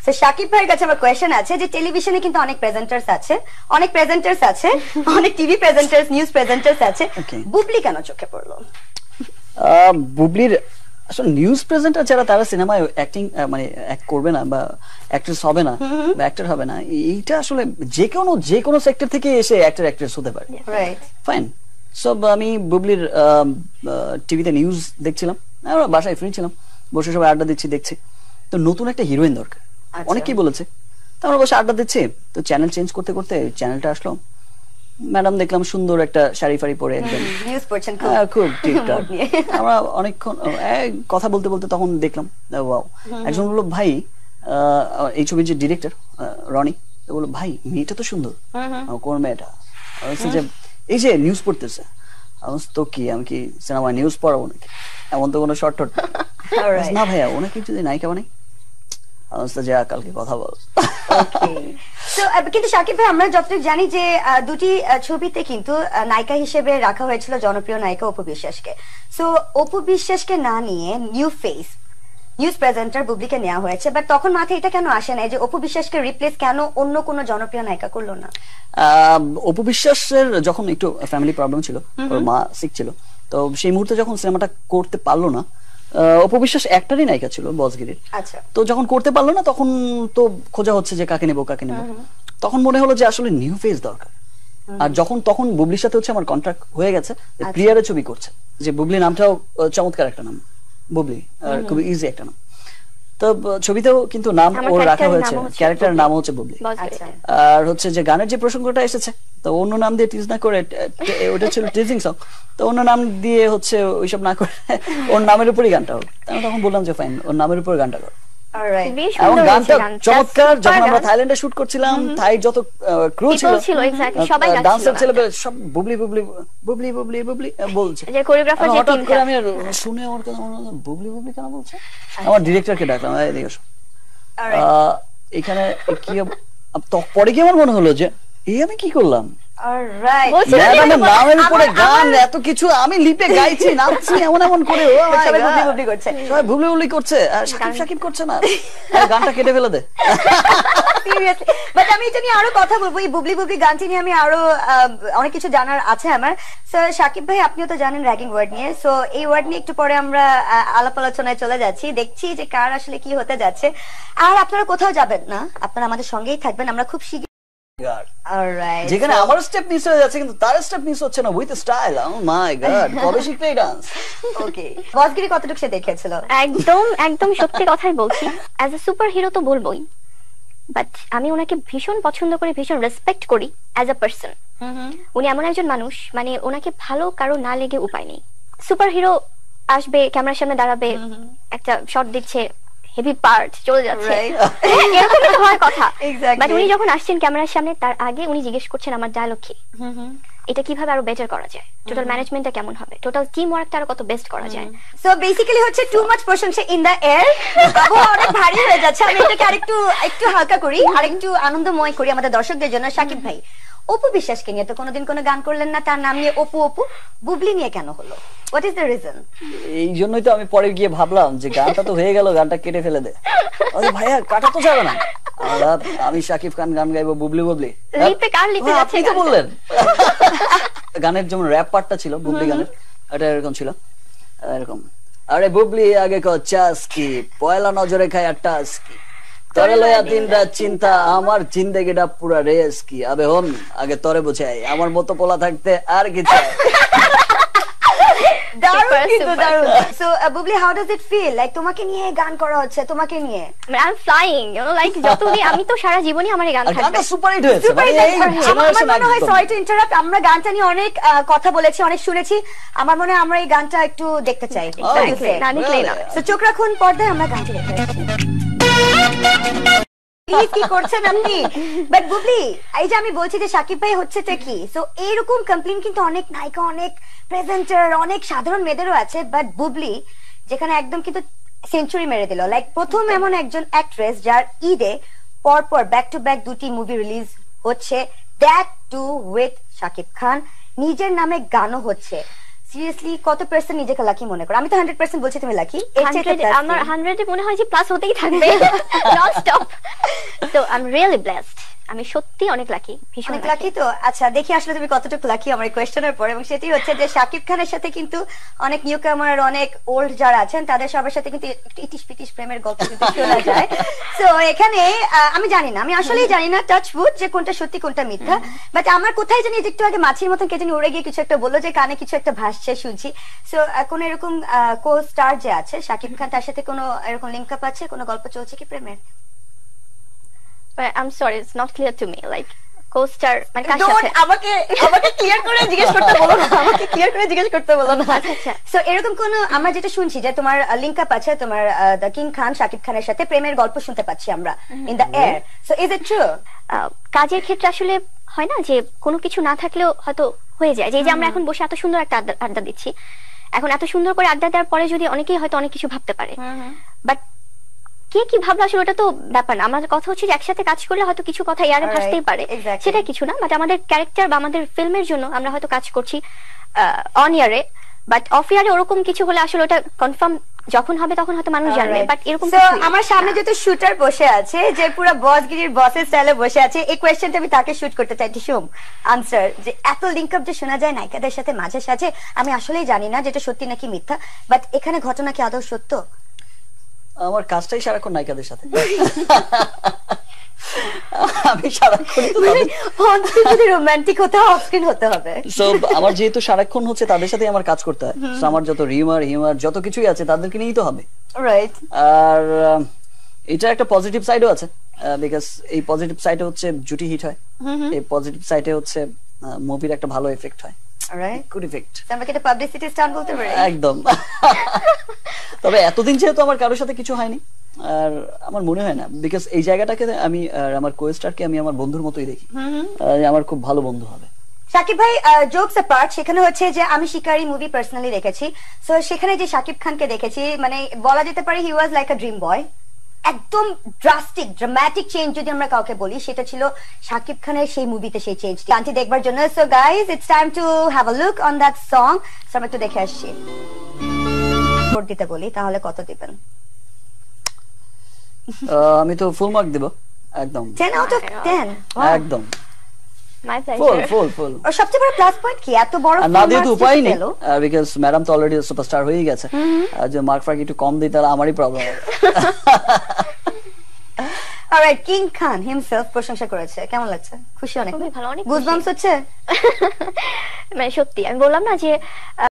তো শাকিব ভাইয়ের কাছে আমার কোয়েশ্চেন আছে যে টেলিভিশনে কিন্তু অনেক প্রেজেন্টার্স আছে, অনেক টিভি প্রেজেন্টার্স, নিউজ প্রেজেন্টার্স আছে, বুবলি কেন চোখে পড়লো? বুবলির আসলে নিউজ প্রেজেন্টার যারা তারা সিনেমায় অ্যাক্টিং মানে অ্যাক্ট করবে না বা অ্যাক্ট্রেস হবে না বা অ্যাক্টর হবে না, এইটা আসলে যে কোনো সেক্টর থেকে এসে অ্যাক্টর অ্যাক্ট্রেস হতে পারে। Right, fine. সব আমি বুবলির টিভিতে নিউজ দেখছিলাম, আমরা বাসায় ফ্রি ছিলাম, বসে সবাই আড্ডা দেখছি, তো নতুন একটা হিরোইন দরকার, অনেকেই বলেছে, তো আমরা বসে আড্ডা দিচ্ছি, তো চ্যানেল চেঞ্জ করতে করতে চ্যানেলটা আসলো, ম্যাডাম দেখলাম সুন্দর একটা শাড়ি ফাড়ি পরে একদম নিউজ পড়ছেন, খুব ঠিকঠাক। আমরা অনেকক্ষণ কথা বলতে বলতে তখন দেখলাম ওয়াও, একজন বললো ভাই, এই ছবির যে ডিরেক্টর রনি বললো ভাই মেয়েটা তো সুন্দর, কোন মেয়েটা? যে এই যে নিউজ পড়তেছে, তো কি আমি কি সিনেমায় নিউজ পড়াবো নাকি, এমন তো কোনো শর্ট না ভাইয়া, ওনাকে যদি নায়িকা বানাই, যা কালকে কথা বল। কিন্তু শাকিব ভাই আমরা যতটুকু জানি যে দুটি ছবিতে কিন্তু নায়িকা হিসেবে রাখা হয়েছিল জনপ্রিয় নায়িকা অপু বিশ্বাসকে, সো অপু বিশ্বাসকে না নিয়ে নিউজ প্রেজেন্টার বুবলিকে নেওয়া হয়েছে, বাট তখন মাথায় এটা কেন আসে না যে অপু বিশ্বাসকে রিপ্লেস কেন অন্য কোনো জনপ্রিয় নায়িকা করলো না? অপু বিশ্বাসের যখন একটু ফ্যামিলি প্রবলেম ছিল, ওর মা সিক ছিল, তো সেই মুহূর্তে যখন সিনেমাটা করতে পারলো না, অপু বিশ্বাস একটারই নায়িকা ছিল বসগিরির, তো যখন করতে পারলো না তখন তো খোঁজা হচ্ছে যে কাকে নেবো, তখন মনে হলো যে আসলে নিউ ফেস দরকার। আর তখন বুবলির সাথে হচ্ছে আমার কন্ট্রাক্ট হয়ে গেছে, প্রিয়ারের ছবি করছে, যে বুবলি নামটাও চমৎকার একটা নাম, বুবলি খুব ইজি একটা নাম, তো ছবিতেও কিন্তু নাম ওর রাখা হয়েছে, ক্যারেক্টারের নাম হচ্ছে বুবলি। আর হচ্ছে যে গানের যে প্রসঙ্গটা এসেছে, তো অন্য নাম দিয়ে টিজ না করে, ওটা ছিল টিজিং সং, তো অন্য নাম দিয়ে হচ্ছে ওইসব না করে ওর নামের উপরই গানটা হোক, আমি তখন বললাম যে ফাইন, ওর নামের উপর গানটা কর। গানটা চমৎকার। যখন আমরা থাইল্যান্ডে শুট করছিলাম, থাই যত ক্রু ছিল, ডান্সার ছেলে সব বুবলি বুবলি বুবলি বুবলি বুবলি বলছে, হঠাৎ করে আমি শুনে ওর কথা বুবলি বুবলি কেন বলছে, আমার ডিরেক্টরকে ডাকলাম, এখানে কি পরে কি আমার মনে হলো যে এই আমি কি করলাম, নামের উপরে গান, এত কিছু আমি লিপে গাইছি, নাচছি, এমন করে সবাই বুবলি বুবলি করছে, সাকিব করছে না, গানটা কেটে ফেলে দে। বাট আমি এটা নিয়ে আরো কথা বলবো, এই বুবলি বুবলি গানটি নিয়ে আমি আরো অনেক কিছু জানার আছে আমার। শাকিব ভাই আপনিও তো জানেন র্যাগিং ওয়ার্ড নিয়ে, সো এই ওয়ার্ড নিয়ে একটু পরে আমরা আলাপ আলোচনায় চলে যাচ্ছি, দেখছি যে কার আসলে কি হতে যাচ্ছে। আর আপনারা কোথাও যাবেন না, আপনারা আমাদের সঙ্গেই থাকবেন, আমরা খুব শীঘ্র যেখানে আমার স্টেপ মিস হয়ে যাচ্ছে কিন্তু তার স্টেপ মিস হচ্ছে না, with style. Oh my God, কবে শিখবে এই ডান্স? ওকে, বসগিরি কতটুকু সে দেখেছিল? একদম সত্যি কথাই বলছি, অ্যাজ এ সুপার হিরো তো বলবোই, বাট আমি ওনাকে ভীষণ পছন্দ করি, ভীষণ রেসপেক্ট করি অ্যাজ এ পার্সন। উনি এমন একজন মানুষ, মানে ওনাকে ভালো কারো না লেগে উপায় নেই। সুপার হিরো আসবে, ক্যামেরার সামনে দাঁড়াবে, একটা শট দিচ্ছে, হেভি পার্ট চলে যাচ্ছে, এরকমই তো হওয়ার কথা। বাট উনি যখন আসছেন ক্যামেরার সামনে, তার আগে উনি জিজ্ঞেস করছেন আমার ডায়লগ কি, এটা কিভাবে আরো বেটার করা যায়, টোটাল ম্যানেজমেন্টটা কেমন হবে, টোটাল টিম ওয়ার্কটা আরো কত বেস্ট করা যায়। সো বেসিক্যালি হচ্ছে টু মাচ প্রশংসা ইন দ্য এয়ার, আবহাওয়া অনেক ভারী হয়ে যাচ্ছে, আমি এটাকে একটু হালকা করি, আরেকটু আনন্দময় করি আমাদের দর্শকদের জন্য। শাকিব ভাই, অপু বিশ্বাসকে নিয়ে তো কোনোদিন কোনো গান করলেন না, তার নাম নিয়ে অপু, বুবলি নিয়ে কেন হলো? What is the reason? এই জন্যই তো আমি পরে গিয়ে ভাবলাম যে গানটা তো হয়ে গেল, গানটা কেটে ফেলে দে। আরে ভাইয়া কাটা তো যাবে না, আমি শাকিব খান গান গাইবো বুবলি বুবলি, আপনি তো বললেন। গানের যেমন র্যাপ পার্টটা ছিল বুবলি গানের, এটা এরকম ছিল, এরকম আরে বুবলি আগে চাস কি, পয়লা নজরে খায় টাস কি, তরে লয়া দিন রাত চিন্তা, আমার জিন্দেগিটা পুরা রেস কি, আবে হন আগে তরে বুঝাই, আমার মতো পোলা থাকতে আর কি চাই। দারুণ কিন্তু দারুণ। So Bubly, how does it feel like তোমাকে নিয়ে গান করা হচ্ছে, তোমাকে নিয়ে? I am flying, you know, like যতদিন আমি তো সারা জীবনই আমার গান থাকবে। গানটা সুপার হিট হয়েছে, আমার মনে হয়, সরি টু ইন্টারাপ্ট, আমরা গানটা নিয়ে অনেক কথা বলেছি, অনেক শুনেছি, আমার মনে হয় আমরা এই গানটা একটু দেখতে চাই। না দেখলেই না। সো চোখ রাখুন পর্দায়, আমরা গানটা দেখতে চাই। কি করছেন আপনি? বাট বুবলি, এই যে আমি বলছি যে শাকিব ভাই হচ্ছে কি, সো এইরকম কমপ্লেইন কিন্তু অনেক নায়িকা, অনেক প্রেজেন্টার, অনেক সাধারণ মেয়েদেরও আছে, বাট বুবলি যেখানে একদম কিন্তু সেঞ্চুরি মেরে দিল, লাইক প্রথম এমন একজন অ্যাক্ট্রেস যার ঈদে পরপর ব্যাক টু ব্যাক দুটি মুভি রিলিজ হচ্ছে, that two with Shakib Khan, নিজের নামে গানও হচ্ছে। সিরিয়াসলি কত পার্সেন্ট নিজেকে লাকি মনে করো? আমি তো 100% বলছি তুমি লাকি, আমার 100 এ মনে হয় যে প্লাস হতেই থাকবে নন স্টপ। তো আই এম রিয়েলি ব্লেসড, আমি সত্যি অনেক লাকি, ভীষণ লাকি। তো আচ্ছা দেখি আসলে তুমি কতটুকু লাকি আমার কোয়েশ্চেনের পর, এবং সেটি হচ্ছে যে শাকিব খানের সাথে কিন্তু অনেক নিউ কামার, অনেক ওল্ড যারা আছেন তাদের সবার সাথে কিন্তু একটু ইটিশ পিটিশ প্রেমের গল্প কিন্তু শোনা যায়। তো এখানে আমি জানি না, আমি আসলেই জানি না টাচ উড যে কোনটা সত্যি কোনটা মিথ্যা, বাট আমার কোথায় জানি একটু আগে মাছির মতন কে জানি উড়ে গিয়ে কিছু একটা বললো যে কানে কিছু একটা ভাসছে শুনছি। সো কোন এরকম কো স্টার যে আছে শাকিব খান, তার সাথে কোনো এরকম লিংক আপ আছে, কোনো গল্প চলছে কি প্রেমের? I'm sorry, it's not clear to me. Like co-star মানে কার সাথে? সাথে? আমাকে ক্লিয়ার করে জিজ্ঞেস করতে বলো না, আমাকে ক্লিয়ার করে জিজ্ঞেস করতে বলো না। আচ্ছা। সো এরকম কোন, আমরা যেটা শুনছি যে তোমার লিংক আপ আছে তোমার দ্য কিং খান শাকিব খানের সাথে, প্রেমের গল্প শুনতে পাচ্ছি আমরা in the air. So is it true? কাজের ক্ষেত্রে আসলে হয় না যে কোনো কিছু না থাকলেও হয়তো হয়ে যায়, যে আমরা এখন বসে এত সুন্দর একটা আড্ডা দিচ্ছি, এখন এত সুন্দর করে আড্ডা দেওয়ার পরে যদি অনেকেই হয়তো অনেক কিছু ভাবতে পারে, বাট কে কি ভাবলো আসলে ওটা তো ব্যাপার না। আমাদের কথা হচ্ছে যে একসাথে কাজ করলে হয়তো কিছু কথা এয়ারে ভাসতেই পারে, সেটা কিছু না। বাট আমাদের ক্যারেক্টার বা আমাদের ফিল্মের জন্য আমরা হয়তো কাজ করছি অন ইয়ারে, বাট অফ ইয়ারে ওরকম কিছু হলে আসলে ওটা কনফার্ম যখন হবে তখন হয়তো মানুষ জানবে। বাট এরকম আমার সামনে যেহেতু শুটার বসে আছে, যে পুরো বসগিরির বসের স্টাইলে বসে আছে, এই কোয়েশ্চেনটা আমি তাকে শুট করতে চাই। টিসুম আনসার, যে এত লিংক আপ যে শোনা যায় নায়িকাদের সাথে মাঝে সাঝে, আমি আসলেই জানি না যেটা সত্যি নাকি মিথ্যা, বাট এখানে ঘটনা কি আদৌ সত্য? আমার কাজটাই সারাক্ষণ নায়িকাদের সাথে। আমি সারাক্ষণ রোমান্টিক হতে হবে, অফস্ক্রিন হতে হবে। সো আমার যেহেতু সারাক্ষণ হচ্ছে তাদের সাথে আমার কাজ করতে হয়, সো আমার যত হিউমার যত কিছুই আছে তাদেরকে নিয়েই তো হবে, রাইট? আর এটা একটা পজিটিভ সাইডও আছে, বিকজ এই পজিটিভ সাইডে হচ্ছে জুটি হিট হয়, এই পজিটিভ সাইডে হচ্ছে মুভির একটা ভালো এফেক্ট হয়, গুড এফেক্ট। আমরা কি এটা পাবলিসিটি স্টান্ট বলতে পারি? একদম। তবে এতদিন যেহেতু আমার কারোর সাথে কিছু হয়নি, আর আমার মনে হয় না, বিকজ এই জায়গাটাকে আমি আমার কো-স্টারকে আমি আমার বন্ধুর মতোই দেখি, আমার খুব ভালো বন্ধু হবে। শাকিব ভাই, জোকস অ্যাপার্ট, সেখানে হচ্ছে যে আমি শিকারি মুভি পার্সোনালি দেখেছি, সো সেখানে যে শাকিব খানকে দেখেছি, মানে বলা যেতে পারে হি ওয়াজ লাইক আ ড্রিম বয়। একদম ড্রাস্টিক ড্রামাটিক চেঞ্জ যদি আমরা কাউকে বলি, সেটা ছিল শাকিব খানের সেই মুভিতে সেই চেঞ্জটি গানটি দেখবার জন্য। So guys, it's time to have a look on that song. So আমরা একটু দেখে আসছি। ভোট দিতে বলি তাহলে কত দিবেন? আমি তো ফুল মার্ক দিব, একদম 10 আউট অফ 10। একদম মাই ফুল প্লেজার। ফুল ফুল। আর সবচেয়ে বড় প্লাস পয়েন্ট কি এত বড় আর না দিয়ে তো উপায় নেই, বিকজ ম্যাডাম তো অলরেডি সুপারস্টার হয়ে গেছে, আর যে মার্ক ফার্ক একটু কম দিই তাহলে আমারই প্রবলেম হবে। অলরাইট, কিং খান হিমসেলফ প্রশংসা করেছে, কেমন লাগছে? খুশি? অনেক খুবই ভালো, অনেক গুজবাম্পস হচ্ছে। মানে সত্যি আমি বললাম না যে